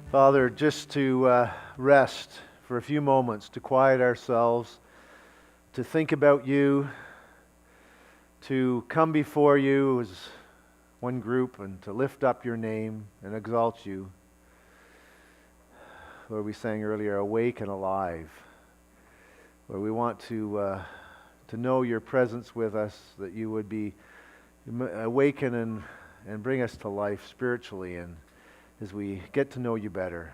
Father, just to rest for a few moments, to quiet ourselves, to think about you, to come before you as one group and to lift up your name and exalt you. Lord, we sang earlier, awake and alive. Lord, we want to know your presence with us, that you would be awaken and bring us to life spiritually, and as we get to know you better,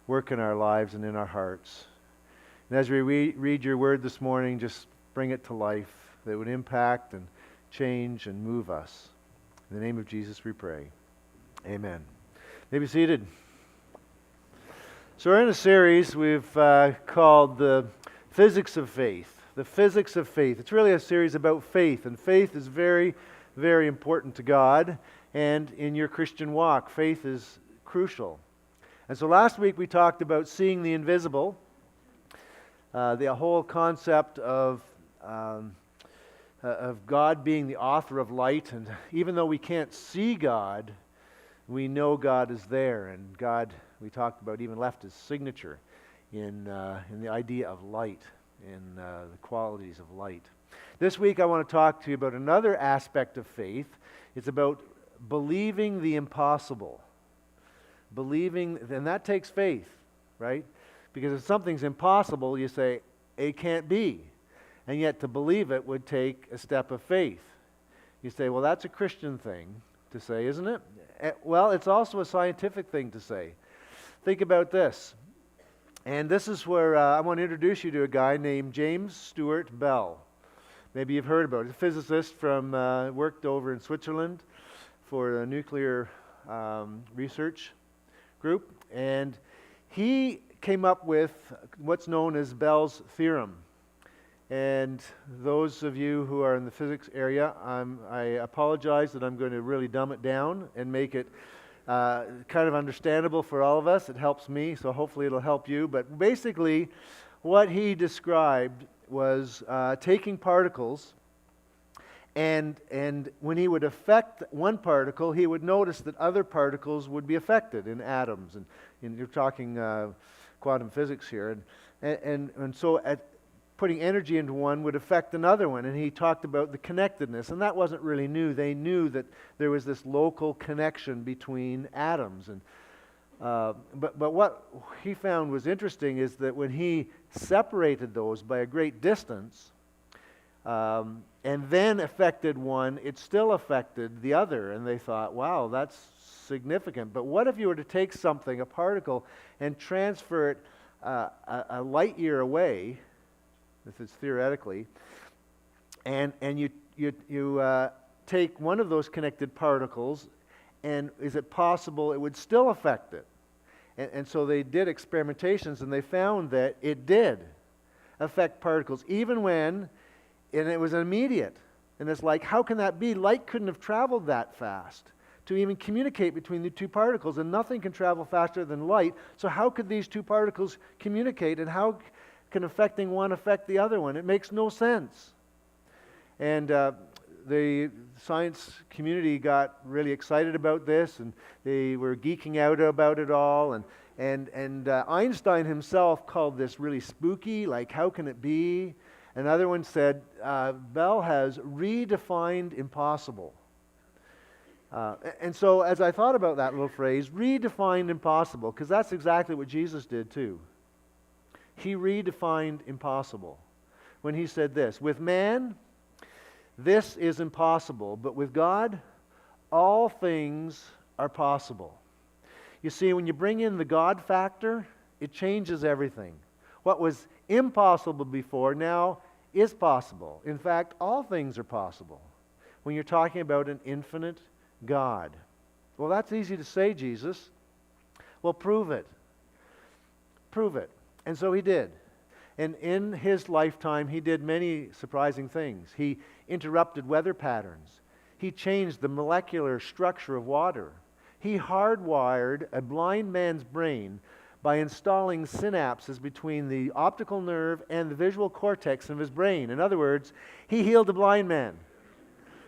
work in our lives and in our hearts. And as we read your word this morning, just bring it to life that would impact and change and move us. In the name of Jesus we pray. Amen. You may be seated. So we're in a series we've called The Physics of Faith. The Physics of Faith. It's really a series about faith, and faith is very, very important to God, and in your Christian walk, faith is crucial. And so last week we talked about seeing the invisible, the whole concept of God being the author of light, and even though we can't see God, we know God is there, and God, we talked about, even left his signature in the idea of light, in the qualities of light. This week I want to talk to you about another aspect of faith. It's about believing the impossible. Believing, and that takes faith, right? Because if something's impossible, you say, it can't be. And yet to believe it would take a step of faith. You say, well, that's a Christian thing to say, isn't it? Well, it's also a scientific thing to say. Think about this. And this is where I want to introduce you to a guy named James Stewart Bell. Maybe you've heard about it. He's a physicist from, worked over in Switzerland for a nuclear research group, and he came up with what's known as Bell's Theorem. And those of you who are in the physics area, I apologize that I'm going to really dumb it down and make it kind of understandable for all of us. It helps me, so hopefully it'll help you. But basically, what he described was taking particles, and when he would affect one particle, he would notice that other particles would be affected in atoms. And you're talking quantum physics here. And so putting energy into one would affect another one. And he talked about the connectedness. And that wasn't really new. They knew that there was this local connection between atoms. And but what he found was interesting is that when he separated those by a great distance, and then affected one, it still affected the other. And they thought, wow, that's significant. But what if you were to take something, a particle, and transfer it a light year away, this is theoretically, and you take one of those connected particles, and is it possible it would still affect it? And so they did experimentations, and they found that it did affect particles, even when, and it was immediate. And it's like, how can that be? Light couldn't have traveled that fast to even communicate between the two particles, and nothing can travel faster than light. So how could these two particles communicate, and how can affecting one affect the other one? It makes no sense. And the science community got really excited about this, and they were geeking out about it all. And Einstein himself called this really spooky, like, how can it be? Another one said, Bell has redefined impossible. And so as I thought about that little phrase, redefined impossible, because that's exactly what Jesus did too. He redefined impossible when he said this, with man, this is impossible, but with God, all things are possible. You see, when you bring in the God factor, it changes everything. What was impossible before now is possible. In fact, all things are possible when you're talking about an infinite God. Well, that's easy to say, Jesus. Well, prove it. Prove it. And so he did. And in his lifetime, he did many surprising things. He interrupted weather patterns. He changed the molecular structure of water. He hardwired a blind man's brain by installing synapses between the optical nerve and the visual cortex of his brain. In other words, he healed a blind man.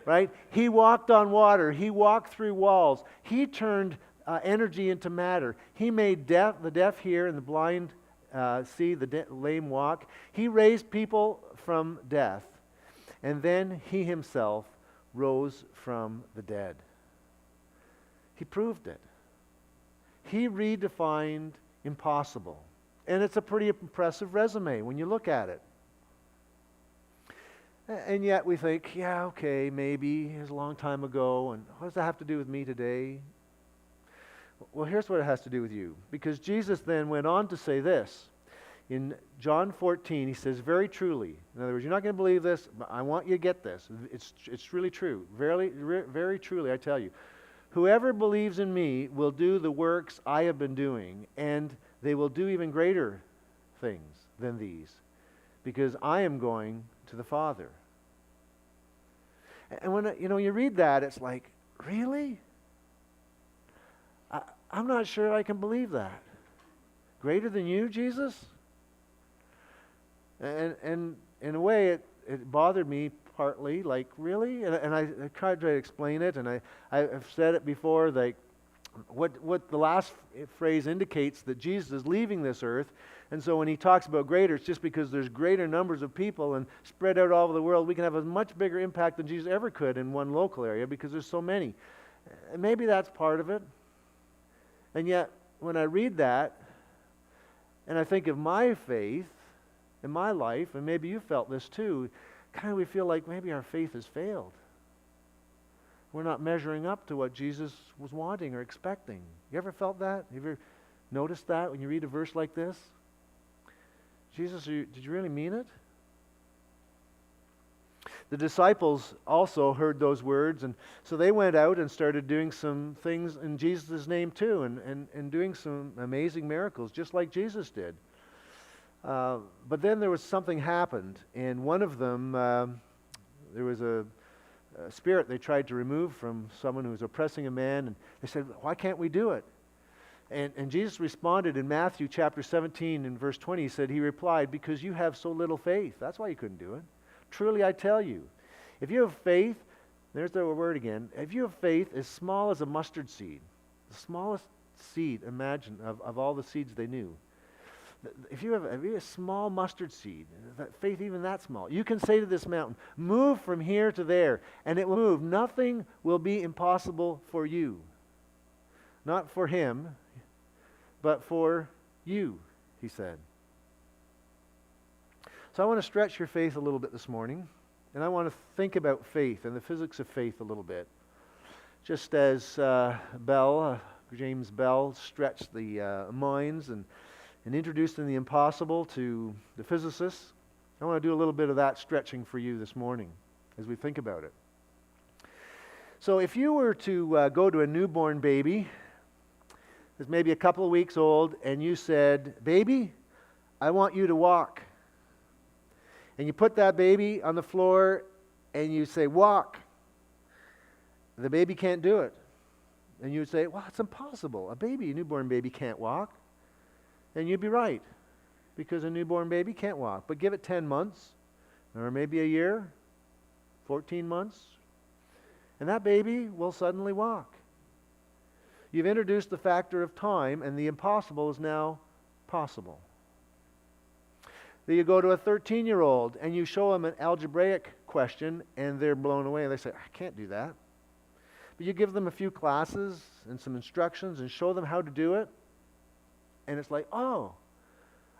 Right? He walked on water. He walked through walls. He turned energy into matter. He made the deaf hear and the blind see, the lame walk. He raised people from death. And then he himself rose from the dead. He proved it. He redefined impossible. And it's a pretty impressive resume when you look at it. And yet we think, yeah, okay, maybe it was a long time ago, and what does that have to do with me today? Well, here's what it has to do with you. Because Jesus then went on to say this. In John 14, he says, very truly, in other words, you're not going to believe this, but I want you to get this. It's really true. Very truly, I tell you. Whoever believes in me will do the works I have been doing, and they will do even greater things than these, because I am going to the Father. And when you read that, it's like, really? I'm not sure I can believe that. Greater than you, Jesus? And in a way, it bothered me partly, like, really? And I tried to explain it, and I've said it before, like, what the last phrase indicates that Jesus is leaving this earth, and so when he talks about greater, it's just because there's greater numbers of people and spread out all over the world, we can have a much bigger impact than Jesus ever could in one local area because there's so many. And maybe that's part of it. And yet, when I read that, and I think of my faith in my life, and maybe you felt this too, kind of we feel like maybe our faith has failed. We're not measuring up to what Jesus was wanting or expecting. You ever felt that? You ever noticed that when you read a verse like this? Jesus, did you really mean it? The disciples also heard those words, and so they went out and started doing some things in Jesus' name too, and doing some amazing miracles, just like Jesus did. But then there was something happened, and one of them, there was a spirit they tried to remove from someone who was oppressing a man, and they said, why can't we do it? And Jesus responded in Matthew chapter 17 and verse 20, he replied, because you have so little faith. That's why you couldn't do it. Truly I tell you, if you have faith, there's the word again, if you have faith as small as a mustard seed, the smallest seed, imagine, of all the seeds they knew. If you have a small mustard seed, that faith even that small, you can say to this mountain, move from here to there, and it will move. Nothing will be impossible for you. Not for him, but for you, he said. So I want to stretch your faith a little bit this morning, and I want to think about faith and the physics of faith a little bit. Just as James Bell stretched the minds and introduced in the impossible to the physicists, I want to do a little bit of that stretching for you this morning as we think about it. So if you were to go to a newborn baby that's maybe a couple of weeks old, and you said, baby, I want you to walk. And you put that baby on the floor and you say, walk. The baby can't do it. And you would say, well, it's impossible. A newborn baby can't walk. And you'd be right, because a newborn baby can't walk. But give it 10 months, or maybe a year, 14 months, and that baby will suddenly walk. You've introduced the factor of time, and the impossible is now possible. Then you go to a 13-year-old, and you show them an algebraic question, and they're blown away. They say, I can't do that. But you give them a few classes and some instructions and show them how to do it, and it's like, oh,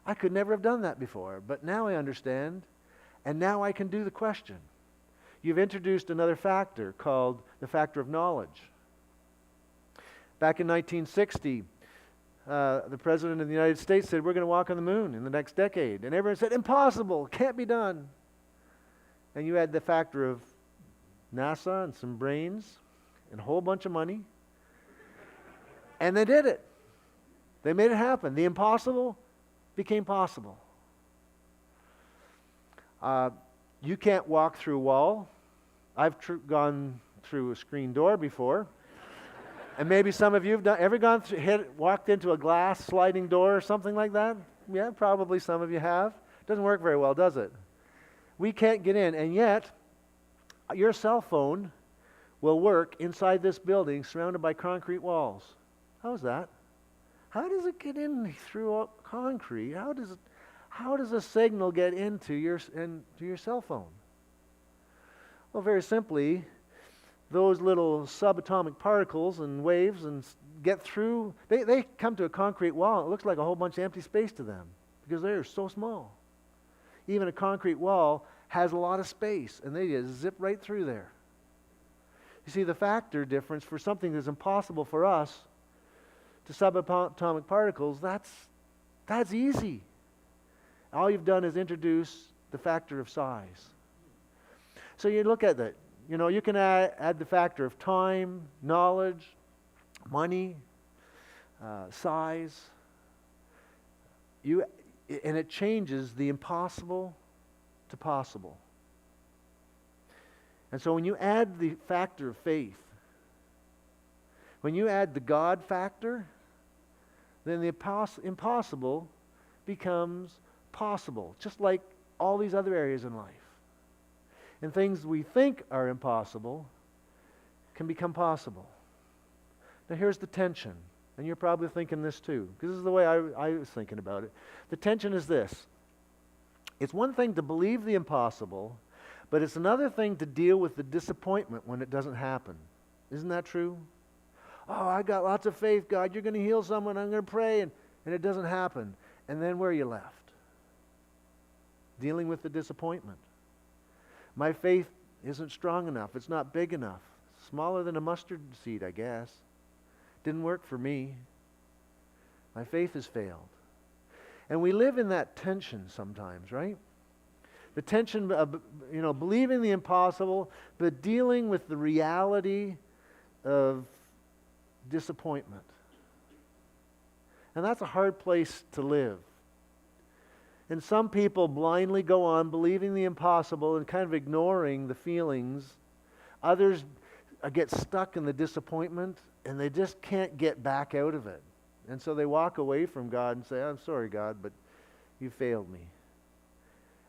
I could never have done that before, but now I understand, and now I can do the question. You've introduced another factor called the factor of knowledge. Back in 1960, the President of the United States said, we're going to walk on the moon in the next decade. And everyone said, impossible, can't be done. And you had the factor of NASA and some brains and a whole bunch of money. And they did it. They made it happen. The impossible became possible. You can't walk through a wall. I've gone through a screen door before. And maybe some of you have walked into a glass sliding door or something like that? Yeah, probably some of you have. It doesn't work very well, does it? We can't get in, and yet your cell phone will work inside this building surrounded by concrete walls. How's that? How does it get in through concrete? How does a signal get into your cell phone? Well, very simply, those little subatomic particles and waves get through. They come to a concrete wall. It looks like a whole bunch of empty space to them because they're so small. Even a concrete wall has a lot of space, and they just zip right through there. You see, the factor difference for something that's impossible for us to subatomic particles, that's easy. All you've done is introduce the factor of size. So you look at that. You can add the factor of time, knowledge, money, size. And it changes the impossible to possible. And so when you add the factor of faith, when you add the God factor, then the impossible becomes possible, just like all these other areas in life. And things we think are impossible can become possible. Now here's the tension, and you're probably thinking this too, because this is the way I was thinking about it. The tension is this. It's one thing to believe the impossible, but it's another thing to deal with the disappointment when it doesn't happen. Isn't that true? Oh, I got lots of faith, God. You're going to heal someone. I'm going to pray, and it doesn't happen. And then where are you left? Dealing with the disappointment. My faith isn't strong enough. It's not big enough. Smaller than a mustard seed, I guess. Didn't work for me. My faith has failed. And we live in that tension sometimes, right? The tension of, believing the impossible, but dealing with the reality of disappointment. And that's a hard place to live. And some people blindly go on believing the impossible and kind of ignoring the feelings. Others get stuck in the disappointment and they just can't get back out of it. And so they walk away from God and say, I'm sorry, God, but you failed me.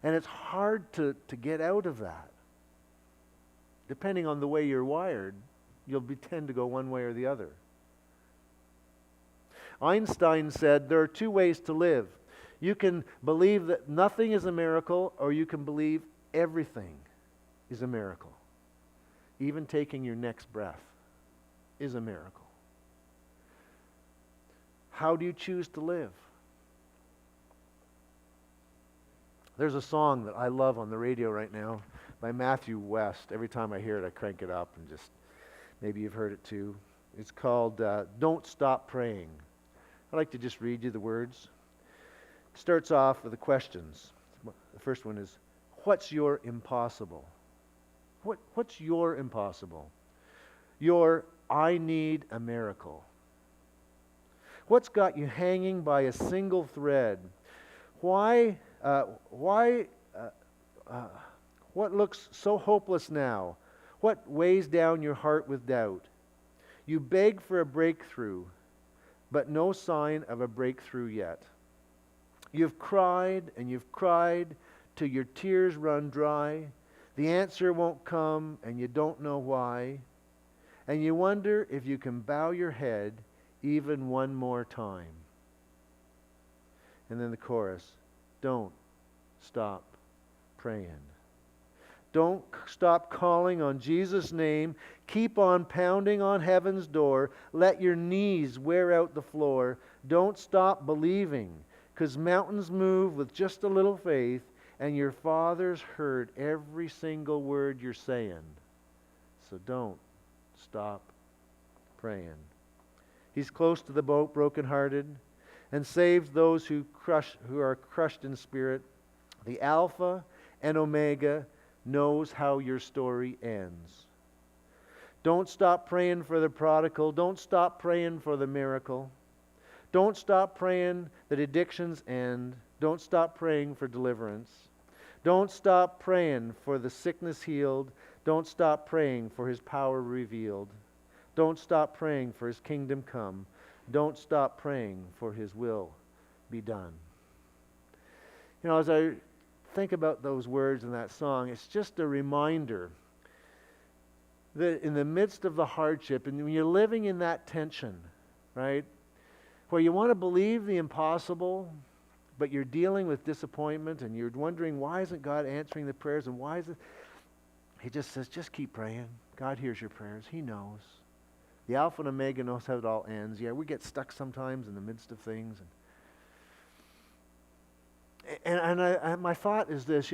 And it's hard to get out of that. Depending on the way you're wired, you'll tend to go one way or the other. Einstein said there are two ways to live. You can believe that nothing is a miracle, or you can believe everything is a miracle. Even taking your next breath is a miracle. How do you choose to live? There's a song that I love on the radio right now by Matthew West. Every time I hear it, I crank it up and just, maybe you've heard it too. It's called Don't Stop Praying. I'd like to just read you the words. It starts off with the questions. The first one is, what's your impossible? What's your impossible? Your I need a miracle. What's got you hanging by a single thread? What looks so hopeless now? What weighs down your heart with doubt? You beg for a breakthrough, but no sign of a breakthrough yet. You've cried and you've cried till your tears run dry. The answer won't come and you don't know why. And you wonder if you can bow your head even one more time. And then the chorus, don't stop praying. Don't stop calling on Jesus' name. Keep on pounding on heaven's door. Let your knees wear out the floor. Don't stop believing, because mountains move with just a little faith, and your Father's heard every single word you're saying. So don't stop praying. He's close to the brokenhearted and saves those who are crushed in spirit. The Alpha and Omega knows how your story ends. Don't stop praying for the prodigal. Don't stop praying for the miracle. Don't stop praying that addictions end. Don't stop praying for deliverance. Don't stop praying for the sickness healed. Don't stop praying for His power revealed. Don't stop praying for His kingdom come. Don't stop praying for His will be done. As I think about those words in that song, it's just a reminder that in the midst of the hardship, and when you're living in that tension, right? Where you want to believe the impossible, but you're dealing with disappointment and you're wondering, why isn't God answering the prayers, and why is it? He just says, just keep praying. God hears your prayers. He knows. The Alpha and Omega knows how it all ends. Yeah, we get stuck sometimes in the midst of things. And my thought is this,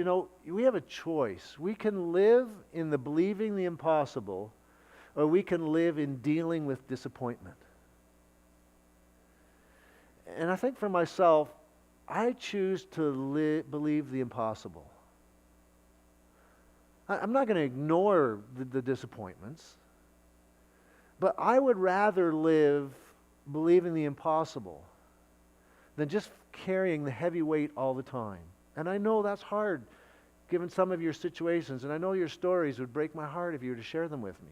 we have a choice. We can live in the believing the impossible, or we can live in dealing with disappointment. And I think for myself, I choose to believe the impossible. I'm not going to ignore the disappointments, but I would rather live believing the impossible than just carrying the heavy weight all the time. And I know that's hard, given some of your situations, and I know your stories would break my heart if you were to share them with me.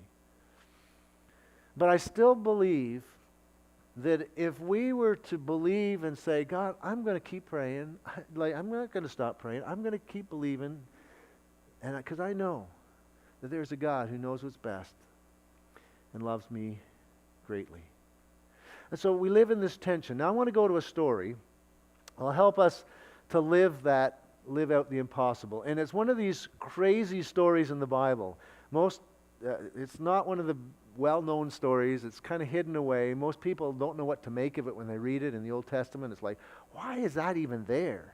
But I still believe that if we were to believe and say, God, I'm going to keep praying, I'm not going to stop praying, I'm going to keep believing, and because I know that there's a God who knows what's best and loves me greatly. And so we live in this tension. Now I want to go to a story that'll help us to live out the impossible. And it's one of these crazy stories in the Bible. It's not one of the well-known stories. It's kind of hidden away. Most people don't know what to make of it when they read it in the Old Testament. It's like, why is that even there?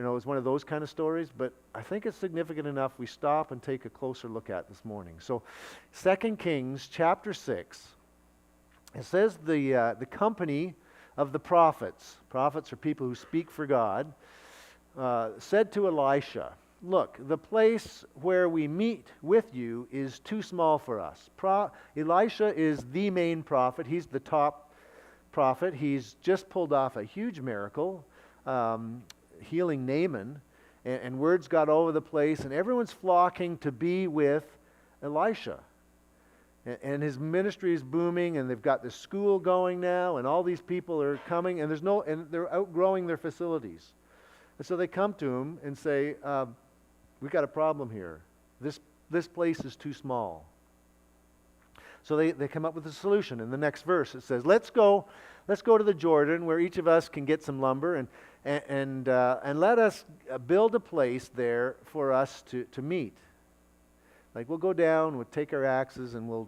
It's one of those kind of stories, but I think it's significant enough we stop and take a closer look at this morning. So 2 Kings chapter 6, it says the company of the prophets are people who speak for God, said to Elisha, look, the place where we meet with you is too small for us. Elisha is the main prophet. He's the top prophet. He's just pulled off a huge miracle, healing Naaman, and words got all over the place, and everyone's flocking to be with Elisha. And his ministry is booming, and they've got this school going now, and all these people are coming, and they're outgrowing their facilities. And so they come to him and say, we've got a problem here. This place is too small. So they come up with a solution. In the next verse it says, let's go to the Jordan where each of us can get some lumber, and let us build a place there for us to meet. Like, we'll go down, we'll take our axes, and we'll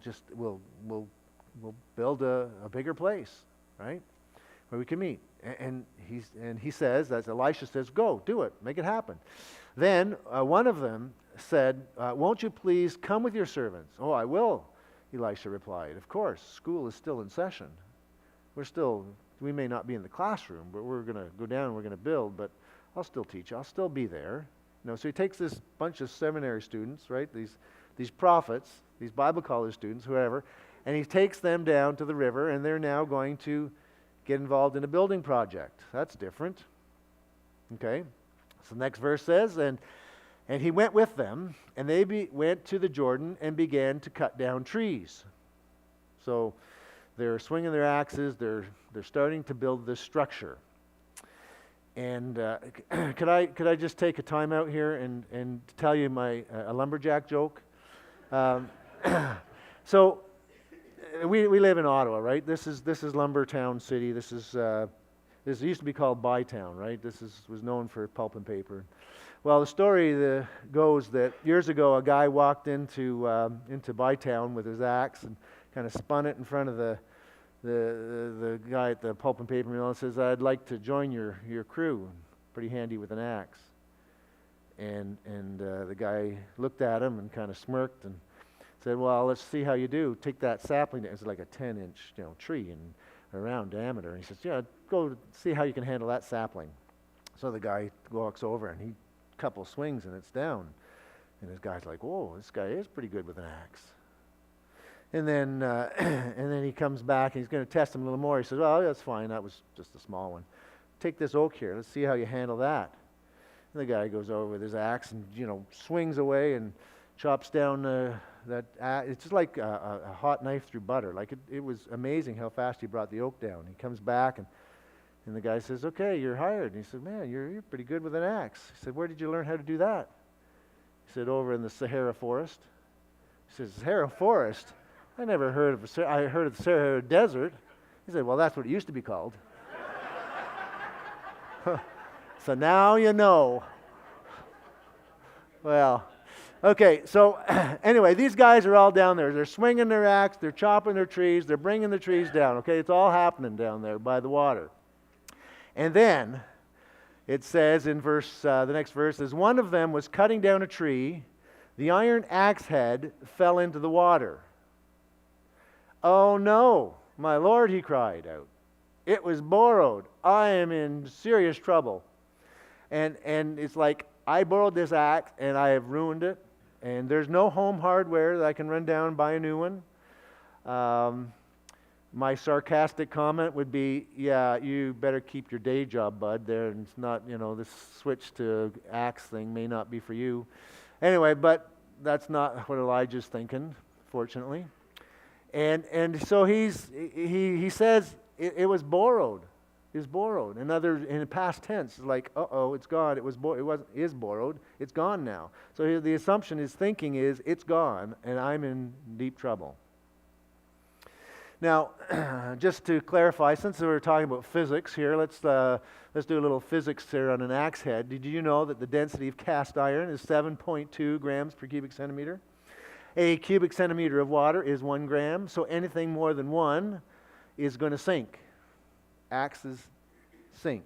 build a bigger place, right, where we can meet. And he says, as Elisha says, go, do it, make it happen. Then one of them said, won't you please come with your servants? Oh, I will, Elisha replied. Of course, school is still in session. We may not be in the classroom, but we're going to go down and we're going to build, but I'll still teach. I'll still be there. So he takes this bunch of seminary students, right, these prophets, these Bible college students, whoever, and he takes them down to the river, and they're now going to get involved in a building project. That's different. Okay? So the next verse says, and he went with them, and they went to the Jordan and began to cut down trees. So they're swinging their axes, they're starting to build this structure. And could I just take a time out here and tell you a lumberjack joke? So we live in Ottawa, right? This is Lumbertown City. This used to be called Bytown, right? This was known for pulp and paper. Well, the story goes that years ago a guy walked into Bytown with his axe and kind of spun it in front of the guy at the pulp and paper mill and says, I'd like to join your crew. Pretty handy with an axe. And the guy looked at him and kind of smirked and said, well, let's see how you do. Take that sapling. It's like a 10-inch tree and around diameter. And he says, yeah, go see how you can handle that sapling. So the guy walks over and he couple swings and it's down. And this guy's like, whoa, this guy is pretty good with an axe. And then he comes back and he's going to test him a little more. He says, well, that's fine. That was just a small one. Take this oak here. Let's see how you handle that. And the guy goes over with his axe and, swings away and chops down that axe. It's just like a hot knife through butter. Like it was amazing how fast he brought the oak down. He comes back and the guy says, okay, you're hired. And he said, man, you're pretty good with an axe. He said, where did you learn how to do that? He said, over in the Sahara forest. He says, Sahara forest? I never heard of I heard of the Sahara Desert. He said, well, that's what it used to be called. So now you know. Well, okay, so anyway, these guys are all down there. They're swinging their axe, they're chopping their trees, they're bringing the trees down. Okay, it's all happening down there by the water. And then it says in the next verse, as one of them was cutting down a tree, the iron axe head fell into the water. Oh no, my Lord, he cried out. It was borrowed. I am in serious trouble. And it's like, I borrowed this axe and I have ruined it. And there's no home hardware that I can run down and buy a new one. My sarcastic comment would be, yeah, you better keep your day job, bud. There, and it's not, this switch to axe thing may not be for you. Anyway, but that's not what Elijah's thinking, fortunately. And so he says it was borrowed. Is borrowed. In past tense, it's like, it's gone. It is borrowed. It's gone now. So the assumption, his thinking is, it's gone, and I'm in deep trouble. Now, just to clarify, since we're talking about physics here, let's do a little physics here on an axe head. Did you know that the density of cast iron is 7.2 grams per cubic centimeter? A cubic centimeter of water is 1 gram, so anything more than 1 is going to sink. Axes sink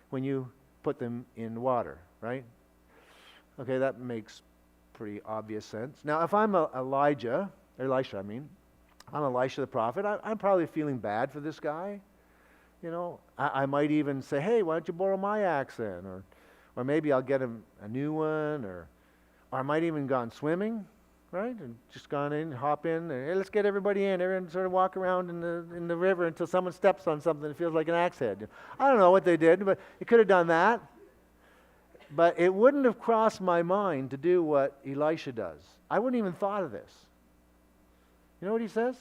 when you put them in water, right? Okay, that makes pretty obvious sense. Now, if I'm Elisha, I'm Elisha the prophet, I'm probably feeling bad for this guy. I might even say, hey, why don't you borrow my axe then? Or maybe I'll get him a new one, or I might even gone swimming. Right? And just gone in, hop in, and hey, let's get everybody in. Everyone sort of walk around in the river until someone steps on something that feels like an axe head. I don't know what they did, but it could have done that. But it wouldn't have crossed my mind to do what Elisha does. I wouldn't even thought of this. You know what he says?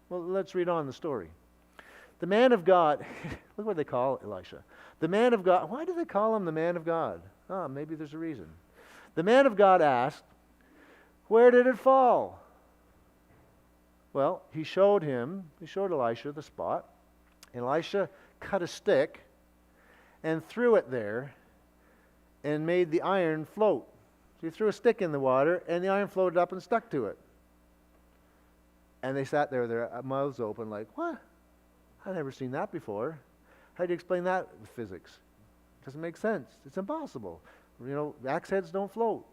Well, let's read on the story. The man of God, look what they call Elisha. The man of God, why do they call him the man of God? Maybe there's a reason. The man of God asked, where did it fall? Well, he showed Elisha the spot. Elisha cut a stick and threw it there and made the iron float. So he threw a stick in the water and the iron floated up and stuck to it. And they sat there with their mouths open like, what? I've never seen that before. How do you explain that with physics? It doesn't make sense. It's impossible. Axe heads don't float.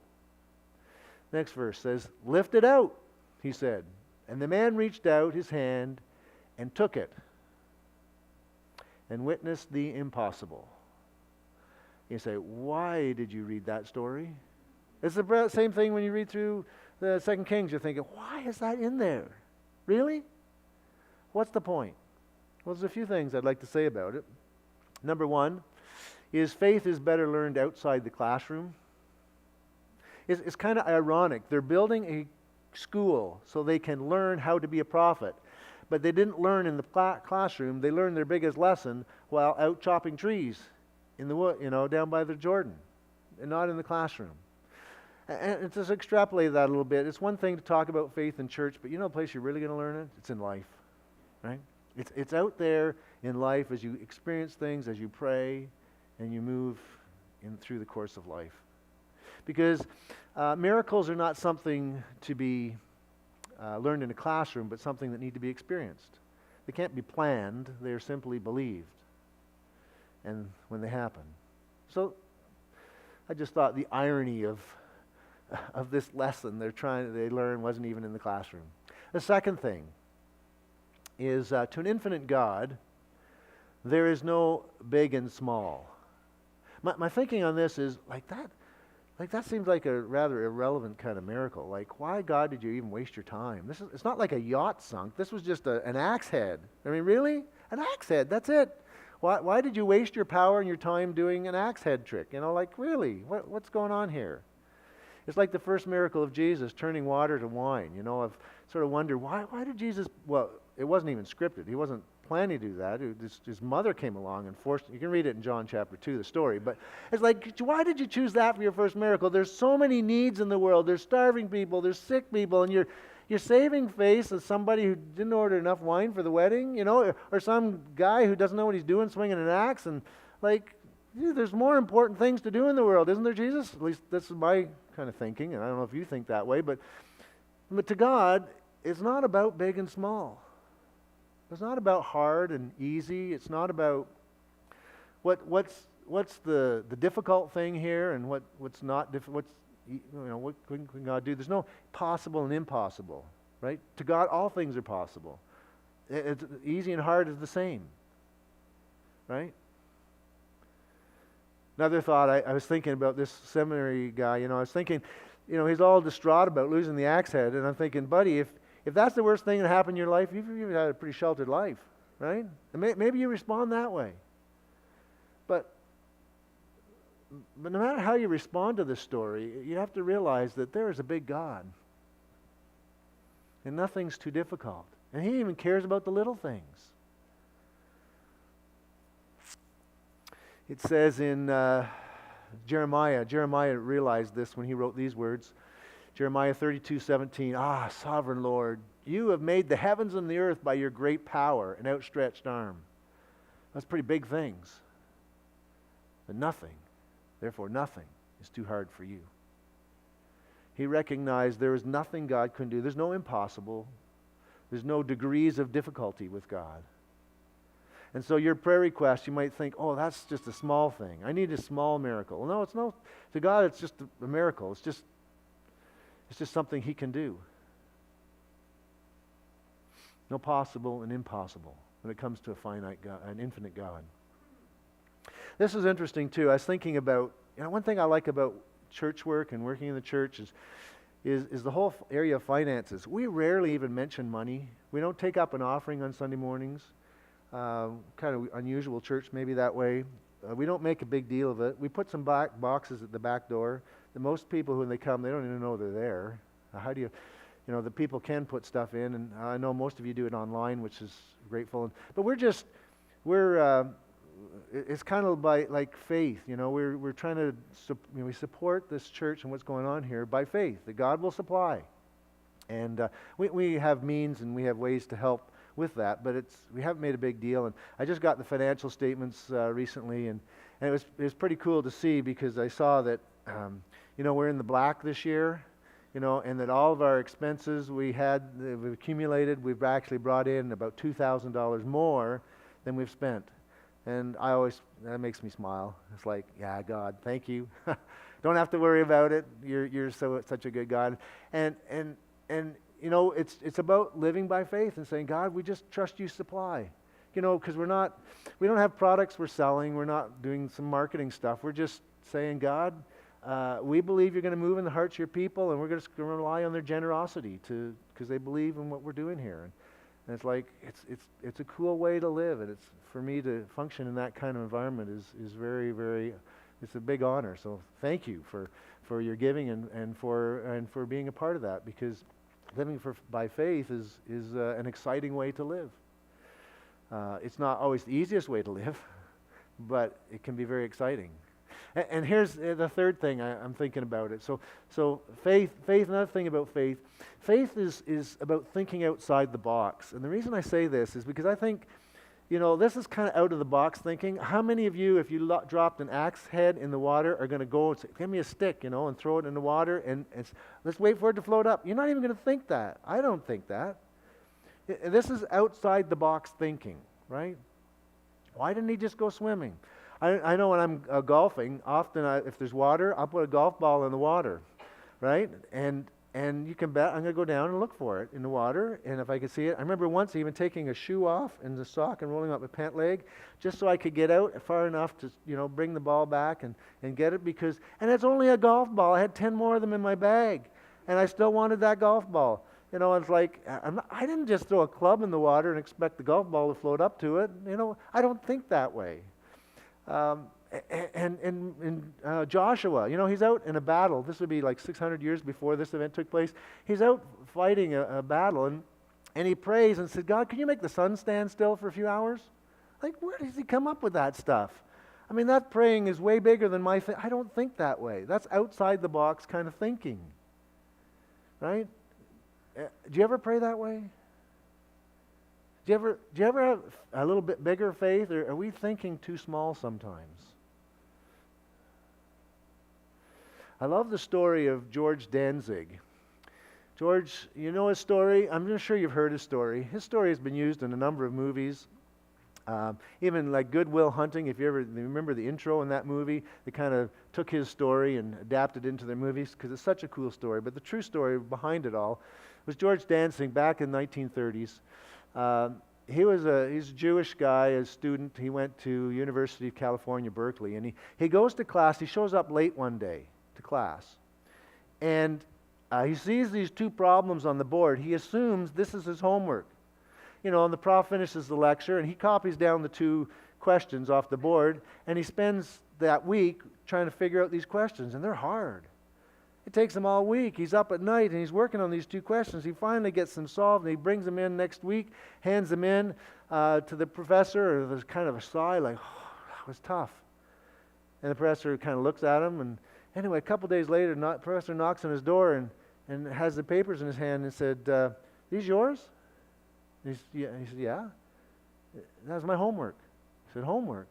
Next verse says, lift it out, he said. And the man reached out his hand and took it and witnessed the impossible. You say, why did you read that story? It's the same thing when you read through the 2 Kings. You're thinking, why is that in there? Really? What's the point? Well, there's a few things I'd like to say about it. Number one is faith is better learned outside the classroom. It's kind of ironic. They're building a school so they can learn how to be a prophet. But they didn't learn in the classroom. They learned their biggest lesson while out chopping trees in the wood, down by the Jordan, and not in the classroom. And just extrapolate that a little bit. It's one thing to talk about faith in church, but the place you're really going to learn it? It's in life, right? It's out there in life as you experience things, as you pray, and you move through the course of life. Because miracles are not something to be learned in a classroom, but something that need to be experienced. They can't be planned. They are simply believed. And when they happen. So I just thought the irony of this lesson they learn wasn't even in the classroom. The second thing is to an infinite God, there is no big and small. My thinking on this is like that seems like a rather irrelevant kind of miracle. Like, why, God, did you even waste your time? It's not like a yacht sunk. This was just an axe head. I mean, really? An axe head, that's it. Why did you waste your power and your time doing an axe head trick? Really? What's going on here? It's like the first miracle of Jesus, turning water to wine. I've sort of wondered, why did Jesus, well, it wasn't even scripted. He wasn't planning to do that. His mother came along and forced him. You can read it in John chapter 2, the story. But it's like, why did you choose that for your first miracle? There's so many needs in the world. There's starving people. There's sick people. And your saving face is somebody who didn't order enough wine for the wedding, or some guy who doesn't know what he's doing, swinging an axe, and there's more important things to do in the world, isn't there, Jesus? At least this is my kind of thinking, and I don't know if you think that way, but to God, it's not about big and small. It's not about hard and easy. It's not about what's the difficult thing here and what's not difficult. What can God do? There's no possible and impossible, right? To God, all things are possible. It's easy and hard is the same, right? Another thought, I was thinking about this seminary guy. I was thinking, he's all distraught about losing the axe head, and I'm thinking, buddy, if that's the worst thing that happened in your life, you've had a pretty sheltered life, right? And maybe you respond that way. But no matter how you respond to this story, you have to realize that there is a big God. And nothing's too difficult. And He even cares about the little things. It says in Jeremiah realized this when he wrote these words. Jeremiah 32:17, sovereign Lord, you have made the heavens and the earth by your great power and outstretched arm. That's pretty big things. But nothing is too hard for you. He recognized there is nothing God couldn't do. There's no impossible. There's no degrees of difficulty with God. And so your prayer request, you might think, oh, that's just a small thing. I need a small miracle. Well, no, it's no. To God, it's just a miracle. It's just something He can do. No possible and impossible when it comes to a finite God, an infinite God. This is interesting too. I was thinking about, one thing I like about church work and working in the church is the whole area of finances. We rarely even mention money. We don't take up an offering on Sunday mornings. Kind of unusual church maybe that way. We don't make a big deal of it. We put some boxes at the back door. The most people when they come, they don't even know they're there. How do you, the people can put stuff in, and I know most of you do it online, which is grateful. But it's kind of like faith. We're trying to we support this church and what's going on here by faith that God will supply, and we have means and we have ways to help with that, but we haven't made a big deal. And I just got the financial statements recently, and it was pretty cool to see, because I saw that we're in the black this year, and that all of our expenses we've accumulated, we've actually brought in about $2,000 more than we've spent. And that makes me smile. It's like, yeah, God, thank you. Don't have to worry about it. You're such a good God. And it's about living by faith and saying, God, we just trust you supply. Because we don't have products we're selling. We're not doing some marketing stuff. We're just saying, God, we believe you're going to move in the hearts of your people, and we're just going to rely on their generosity because they believe in what we're doing here. And it's like, it's a cool way to live, and it's, for me to function in that kind of environment is very, very, it's a big honor. So thank you for your giving and for being a part of that, because living by faith is an exciting way to live. It's not always the easiest way to live, but it can be very exciting. And here's the third thing I'm thinking about it. So faith, another thing about faith is about thinking outside the box. And the reason I say this is because I think, this is kind of out of the box thinking. How many of you, if you dropped an axe head in the water, are going to go and say, give me a stick, and throw it in the water, and let's wait for it to float up? You're not even going to think that. I don't think that. This is outside the box thinking, right? Why didn't he just go swimming? I know when I'm golfing, often if there's water, I'll put a golf ball in the water, right? And you can bet I'm going to go down and look for it in the water, and if I can see it. I remember once even taking a shoe off and the sock and rolling up my pant leg just so I could get out far enough to bring the ball back and get it, and it's only a golf ball. I had 10 more of them in my bag, and I still wanted that golf ball. It's like, I didn't just throw a club in the water and expect the golf ball to float up to it. I don't think that way. And Joshua, he's out in a battle. This would be like 600 years before this event took place. He's out fighting a battle, and he prays and said, God, can you make the sun stand still for a few hours? Like, where does he come up with that stuff? I mean, that praying is way bigger than my I don't think that way. That's outside the box kind of thinking, right? Do you ever pray that way? Do you ever have a little bit bigger faith, or are we thinking too small sometimes? I love the story of George Danzig. George, you know his story? I'm not sure you've heard his story. His story has been used in a number of movies. Even like Good Will Hunting, if you ever remember the intro in that movie, they kind of took his story and adapted it into their movies because it's such a cool story. But the true story behind it all was George Danzig back in the 1930s. He's a Jewish guy, a student. He went to University of California, Berkeley, and he goes to class. He shows up late one day to class, and he sees these two problems on the board. He assumes this is his homework. And the prof finishes the lecture, and he copies down the two questions off the board, and he spends that week trying to figure out these questions, and they're hard. It takes him all week. He's up at night, and he's working on these two questions. He finally gets them solved, and he brings them in next week, hands them in to the professor, and there's kind of a sigh, like, oh, that was tough. And the professor kind of looks at him, and anyway, a couple days later, the professor knocks on his door and has the papers in his hand and said, these yours? He said, yeah. That was my homework. I said, homework?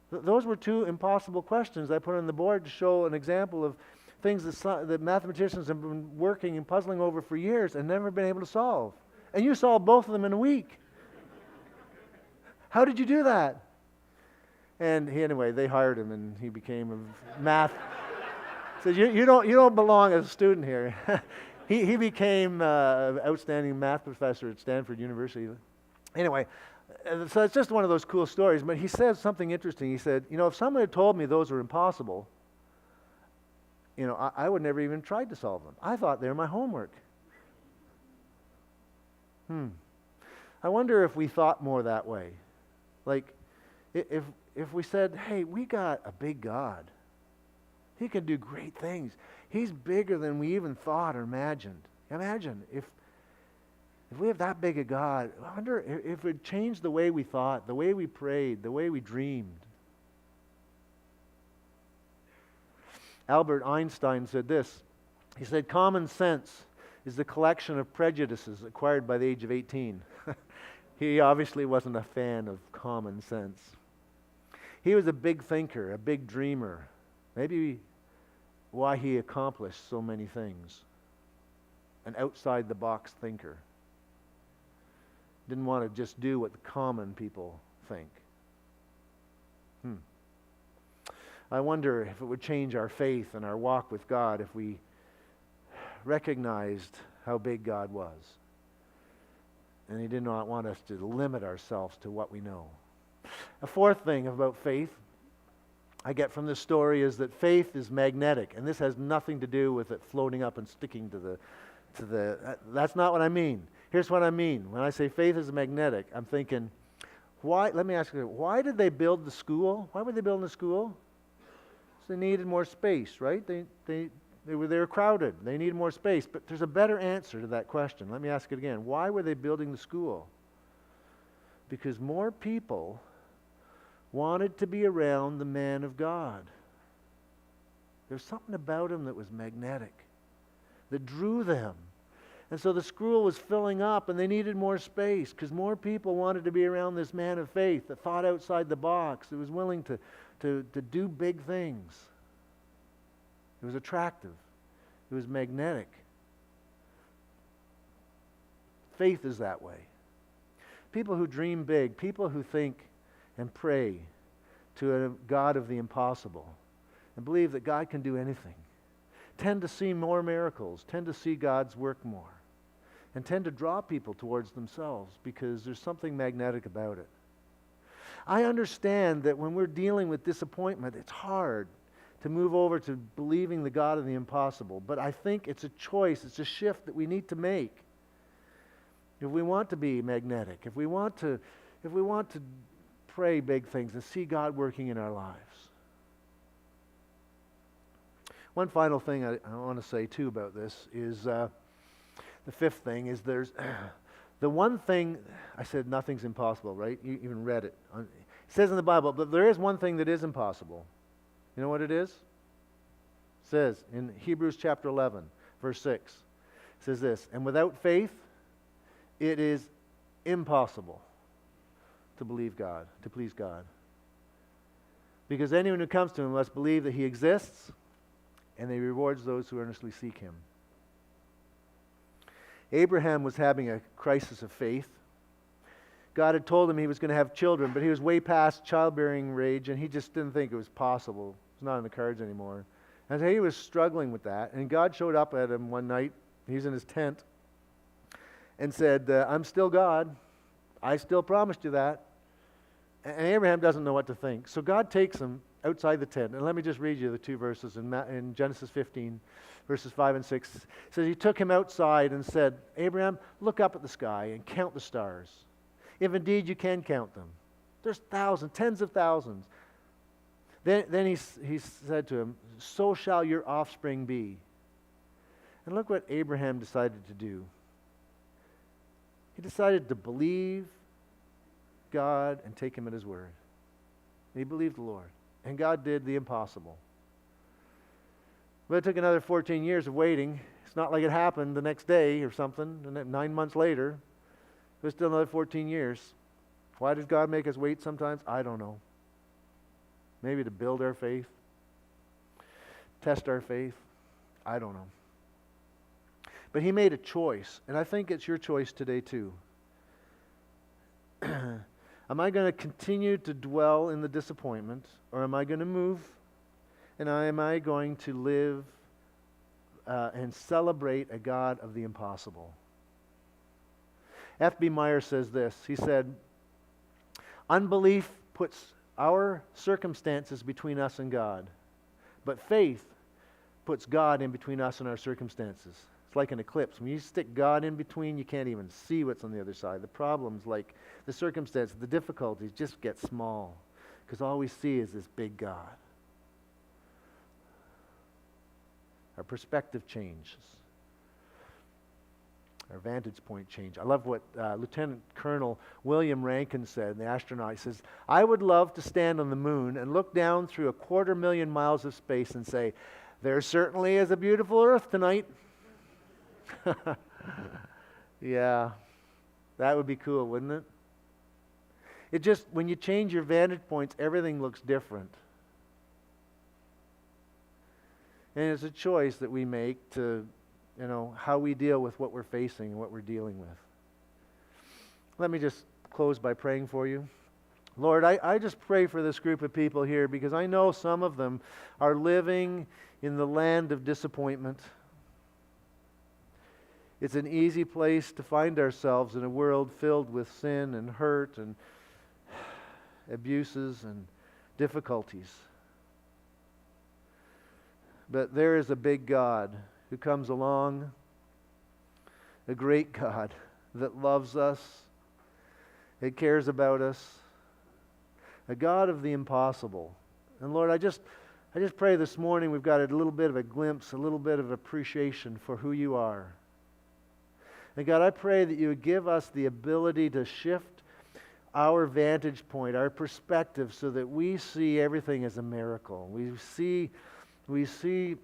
Those were two impossible questions I put on the board to show an example of things that mathematicians have been working and puzzling over for years and never been able to solve. And you solved both of them in a week. How did you do that? And anyway, they hired him, and he became a math. Said, you don't belong as a student here. He became an outstanding math professor at Stanford University. Anyway, so it's just one of those cool stories. But he said something interesting. He said, if someone had told me those were impossible, I would never even tried to solve them. I thought they were my homework. I wonder if we thought more that way. Like, if we said, hey, we got a big God. He can do great things. He's bigger than we even thought or imagined. Imagine if we have that big a God, I wonder if it would change the way we thought, the way we prayed, the way we dreamed. Albert Einstein said this. He said, common sense is the collection of prejudices acquired by the age of 18. He obviously wasn't a fan of common sense. He was a big thinker, a big dreamer. Maybe why he accomplished so many things. An outside-the-box thinker. Didn't want to just do what the common people think. I wonder if it would change our faith and our walk with God if we recognized how big God was. And He did not want us to limit ourselves to what we know. A fourth thing about faith I get from this story is that faith is magnetic, and this has nothing to do with it floating up and sticking to the. That's not what I mean. Here's what I mean. When I say faith is magnetic, I'm thinking, why? Let me ask you, why did they build the school? Why were they building the school? So they needed more space, right? They were crowded. They needed more space. But there's a better answer to that question. Let me ask it again. Why were they building the school? Because more people wanted to be around the man of God. There's something about him that was magnetic, that drew them. And so the school was filling up, and they needed more space because more people wanted to be around this man of faith that thought outside the box, that was willing to do big things. It was attractive. It was magnetic. Faith is that way. People who dream big, people who think and pray to a God of the impossible and believe that God can do anything, tend to see more miracles, tend to see God's work more, and tend to draw people towards themselves because there's something magnetic about it. I understand that when we're dealing with disappointment, it's hard to move over to believing the God of the impossible, but I think it's a choice, it's a shift that we need to make. If we want to be magnetic, if we want to pray big things and see God working in our lives. One final thing I want to say too about this is the fifth thing is there's the one thing I said nothing's impossible, right? You even read it. It says in the Bible, but there is one thing that is impossible. You know what it is? It says in Hebrews chapter 11, verse 6. It says this, and without faith, it is impossible to believe God, to please God. Because anyone who comes to him must believe that he exists, and that he rewards those who earnestly seek him. Abraham was having a crisis of faith. God had told him he was going to have children, but he was way past childbearing age, and he just didn't think it was possible. It was not in the cards anymore. And so he was struggling with that, and God showed up at him one night. He's in his tent, and said, I'm still God. I still promised you that. And Abraham doesn't know what to think. So God takes him outside the tent. And let me just read you the two verses in Genesis 15, verses 5 and 6. It says, he took him outside and said, Abraham, look up at the sky and count the stars, if indeed you can count them. There's thousands, tens of thousands. Then he said to him, so shall your offspring be. And look what Abraham decided to do. He decided to believe God and take him at his word. And he believed the Lord. And God did the impossible. But it took another 14 years of waiting. It's not like it happened the next day or something, and then 9 months later. It was still another 14 years. Why does God make us wait sometimes? I don't know. Maybe to build our faith, test our faith. I don't know. But he made a choice, and I think it's your choice today too. Am I going to continue to dwell in the disappointment, or am I going to move, and am I going to live and celebrate a God of the impossible? F.B. Meyer says this. He said, unbelief puts our circumstances between us and God, but faith puts God in between us and our circumstances. It's like an eclipse. When you stick God in between, you can't even see what's on the other side. The problems, like the circumstances, the difficulties, just get small, because all we see is this big God. Our perspective changes. Our vantage point changes. I love what Lieutenant Colonel William Rankin said, the astronaut. He says, I would love to stand on the moon and look down through 250,000 miles of space and say, there certainly is a beautiful Earth tonight. Yeah, that would be cool, wouldn't it? It just, when you change your vantage points, everything looks different. And it's a choice that we make to, how we deal with what we're facing and what we're dealing with. Let me just close by praying for you. Lord, I just pray for this group of people here, because I know some of them are living in the land of disappointment. It's an easy place to find ourselves in a world filled with sin and hurt and abuses and difficulties. But there is a big God who comes along, a great God that loves us, that cares about us, a God of the impossible. And Lord, I just pray this morning we've got a little bit of a glimpse, a little bit of appreciation for who you are. And God, I pray that you would give us the ability to shift our vantage point, our perspective, so that we see everything as a miracle. We see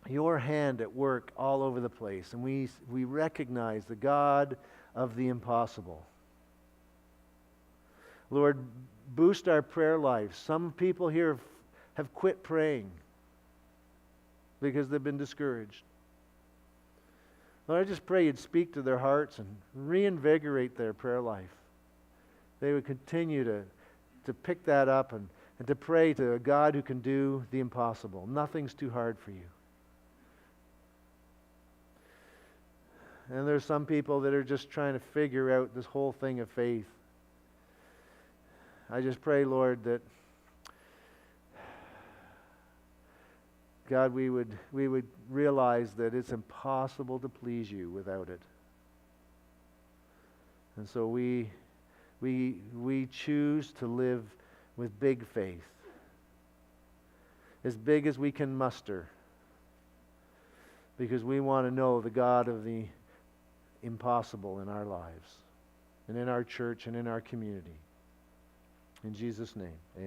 your hand at work all over the place, and we recognize the God of the impossible. Lord, boost our prayer life. Some people here have quit praying because they've been discouraged. Lord, I just pray you'd speak to their hearts and reinvigorate their prayer life. They would continue to pick that up and to pray to a God who can do the impossible. Nothing's too hard for you. And there's some people that are just trying to figure out this whole thing of faith. I just pray, Lord, that God, we would realize that it's impossible to please you without it. And so we choose to live with big faith, as big as we can muster, because we want to know the God of the impossible in our lives and in our church and in our community. In Jesus' name, amen.